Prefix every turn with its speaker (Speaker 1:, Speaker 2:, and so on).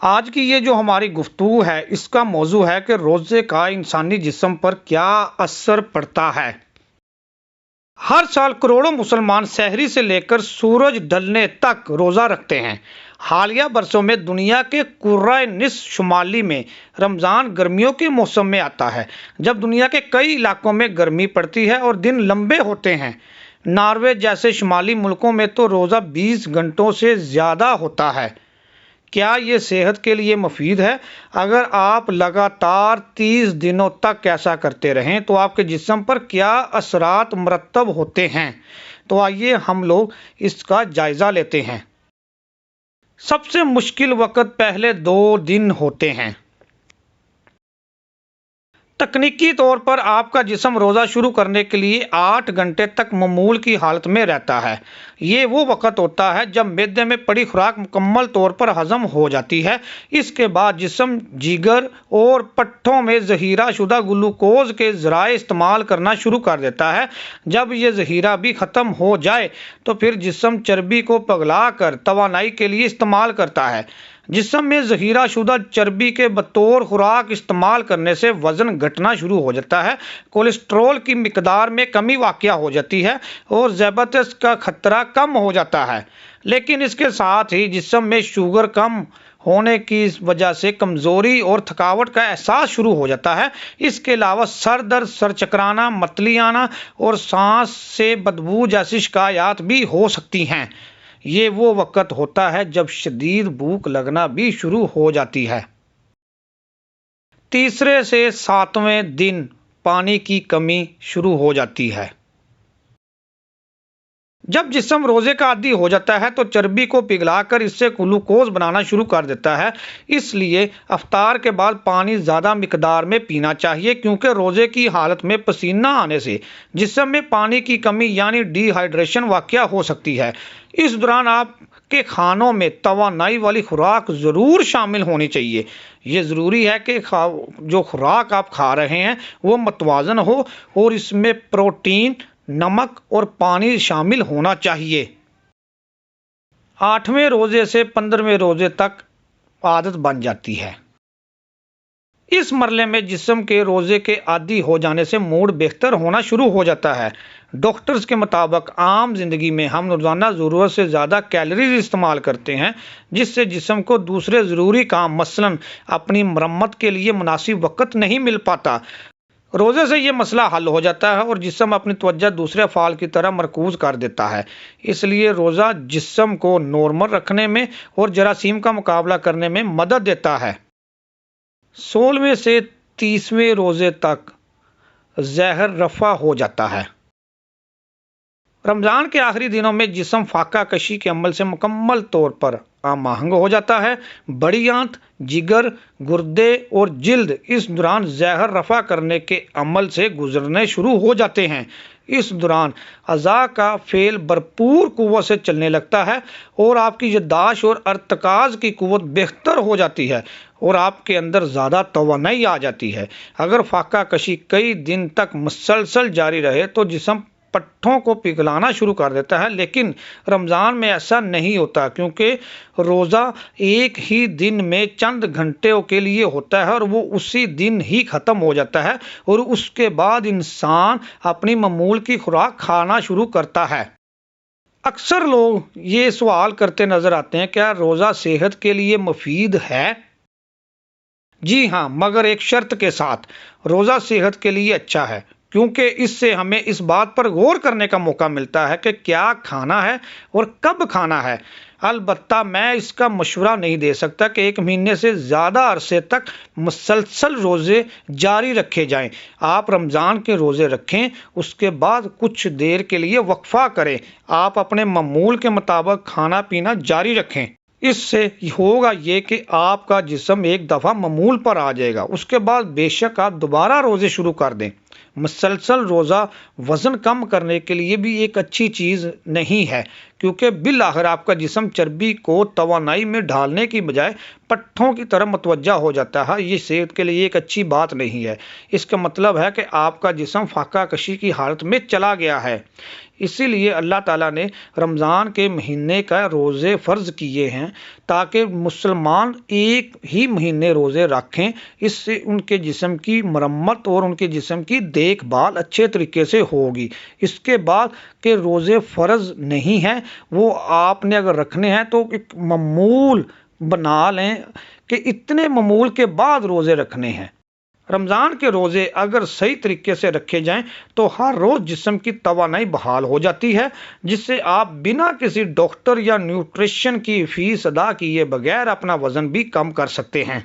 Speaker 1: آج کی یہ جو ہماری گفتگو ہے اس کا موضوع ہے کہ روزے کا انسانی جسم پر کیا اثر پڑتا ہے۔ ہر سال کروڑوں مسلمان سحری سے لے کر سورج ڈھلنے تک روزہ رکھتے ہیں۔ حالیہ برسوں میں دنیا کے کرۂ نصف شمالی میں رمضان گرمیوں کے موسم میں آتا ہے، جب دنیا کے کئی علاقوں میں گرمی پڑتی ہے اور دن لمبے ہوتے ہیں۔ ناروے جیسے شمالی ملکوں میں تو روزہ 20 گھنٹوں سے زیادہ ہوتا ہے۔ کیا یہ صحت کے لیے مفید ہے؟ اگر آپ لگاتار 30 دنوں تک ایسا کرتے رہیں تو آپ کے جسم پر کیا اثرات مرتب ہوتے ہیں؟ تو آئیے ہم لوگ اس کا جائزہ لیتے ہیں۔ سب سے مشکل وقت پہلے 2 دن ہوتے ہیں۔ تکنیکی طور پر آپ کا جسم روزہ شروع کرنے کے لیے 8 گھنٹے تک معمول کی حالت میں رہتا ہے۔ یہ وہ وقت ہوتا ہے جب معدے میں پڑی خوراک مکمل طور پر ہضم ہو جاتی ہے۔ اس کے بعد جسم جگر اور پٹھوں میں ذخیرہ شدہ گلوکوز کے ذرائع استعمال کرنا شروع کر دیتا ہے۔ جب یہ ذخیرہ بھی ختم ہو جائے تو پھر جسم چربی کو پگھلا کر توانائی کے لیے استعمال کرتا ہے۔ جسم میں ذخیرہ شدہ چربی کے بطور خوراک استعمال کرنے سے وزن گھٹنا شروع ہو جاتا ہے، کولیسٹرول کی مقدار میں کمی واقع ہو جاتی ہے اور ذیابیطس کا خطرہ کم ہو جاتا ہے۔ لیکن اس کے ساتھ ہی جسم میں شوگر کم ہونے کی وجہ سے کمزوری اور تھکاوٹ کا احساس شروع ہو جاتا ہے۔ اس کے علاوہ سر درد، سر چکرانا، متلی آنا اور سانس سے بدبو جیسی شکایات بھی ہو سکتی ہیں۔ یہ وہ وقت ہوتا ہے جب شدید بھوک لگنا بھی شروع ہو جاتی ہے۔ تیسرے سے 7ویں دن پانی کی کمی شروع ہو جاتی ہے۔ جب جسم روزے کا عادی ہو جاتا ہے تو چربی کو پگھلا کر اس سے گلوکوز بنانا شروع کر دیتا ہے۔ اس لیے افطار کے بعد پانی زیادہ مقدار میں پینا چاہیے، کیونکہ روزے کی حالت میں پسینہ آنے سے جسم میں پانی کی کمی یعنی ڈی ہائیڈریشن واقع ہو سکتی ہے۔ اس دوران آپ کے کھانوں میں توانائی والی خوراک ضرور شامل ہونی چاہیے۔ یہ ضروری ہے کہ جو خوراک آپ کھا رہے ہیں وہ متوازن ہو اور اس میں پروٹین، نمک اور پانی شامل ہونا چاہیے۔ 8ویں روزے سے 15ویں روزے تک عادت بن جاتی ہے۔ اس مرحلے میں جسم کے روزے کے عادی ہو جانے سے موڈ بہتر ہونا شروع ہو جاتا ہے۔ ڈاکٹرز کے مطابق عام زندگی میں ہم روزانہ ضرورت سے زیادہ کیلوریز استعمال کرتے ہیں، جس سے جسم کو دوسرے ضروری کام مثلاً اپنی مرمت کے لیے مناسب وقت نہیں مل پاتا۔ روزے سے یہ مسئلہ حل ہو جاتا ہے اور جسم اپنی توجہ دوسرے افعال کی طرف مرکوز کر دیتا ہے۔ اس لیے روزہ جسم کو نارمل رکھنے میں اور جراثیم کا مقابلہ کرنے میں مدد دیتا ہے۔ 16ویں سے 30ویں روزے تک زہر رفع ہو جاتا ہے۔ رمضان کے آخری دنوں میں جسم فاقہ کشی کے عمل سے مکمل طور پر آماہنگ ہو جاتا ہے۔ بڑی آنت، جگر، گردے اور جلد اس دوران زہر رفع کرنے کے عمل سے گزرنے شروع ہو جاتے ہیں۔ اس دوران اعضاء کا فعل بھرپور قوت سے چلنے لگتا ہے اور آپ کی یادداشت اور ارتکاز کی قوت بہتر ہو جاتی ہے اور آپ کے اندر زیادہ توانائی آ جاتی ہے۔ اگر فاقہ کشی کئی دن تک مسلسل جاری رہے تو جسم پٹھوں کو پگھلانا شروع کر دیتا ہے، لیکن رمضان میں ایسا نہیں ہوتا، کیونکہ روزہ ایک ہی دن میں چند گھنٹوں کے لیے ہوتا ہے اور وہ اسی دن ہی ختم ہو جاتا ہے اور اس کے بعد انسان اپنی معمول کی خوراک کھانا شروع کرتا ہے۔ اکثر لوگ یہ سوال کرتے نظر آتے ہیں، کیا روزہ صحت کے لیے مفید ہے؟ جی ہاں، مگر ایک شرط کے ساتھ۔ روزہ صحت کے لیے اچھا ہے، کیونکہ اس سے ہمیں اس بات پر غور کرنے کا موقع ملتا ہے کہ کیا کھانا ہے اور کب کھانا ہے۔ البتہ میں اس کا مشورہ نہیں دے سکتا کہ 1 مہینے سے زیادہ عرصے تک مسلسل روزے جاری رکھے جائیں۔ آپ رمضان کے روزے رکھیں، اس کے بعد کچھ دیر کے لیے وقفہ کریں۔ آپ اپنے معمول کے مطابق کھانا پینا جاری رکھیں۔ اس سے ہوگا یہ کہ آپ کا جسم ایک دفعہ معمول پر آ جائے گا۔ اس کے بعد بے شک آپ دوبارہ روزے شروع کر دیں۔ مسلسل روزہ وزن کم کرنے کے لیے بھی ایک اچھی چیز نہیں ہے، کیونکہ بالآخر آپ کا جسم چربی کو توانائی میں ڈھالنے کی بجائے پٹھوں کی طرف متوجہ ہو جاتا ہے۔ یہ صحت کے لیے ایک اچھی بات نہیں ہے۔ اس کا مطلب ہے کہ آپ کا جسم فاقہ کشی کی حالت میں چلا گیا ہے۔ اسی لیے اللہ تعالیٰ نے رمضان کے مہینے کا روزے فرض کیے ہیں تاکہ مسلمان ایک ہی مہینے روزے رکھیں۔ اس سے ان کے جسم کی مرمت اور ان کے جسم کی دیکھ بھال اچھے طریقے سے ہوگی۔ اس کے بعد کہ روزے فرض نہیں ہیں، وہ آپ نے اگر رکھنے ہیں تو ایک معمول بنا لیں کہ اتنے معمول کے بعد روزے رکھنے ہیں۔ رمضان کے روزے اگر صحیح طریقے سے رکھے جائیں تو ہر روز جسم کی توانائی بحال ہو جاتی ہے، جس سے آپ بنا کسی ڈاکٹر یا نیوٹریشن کی فیس ادا کیے بغیر اپنا وزن بھی کم کر سکتے ہیں۔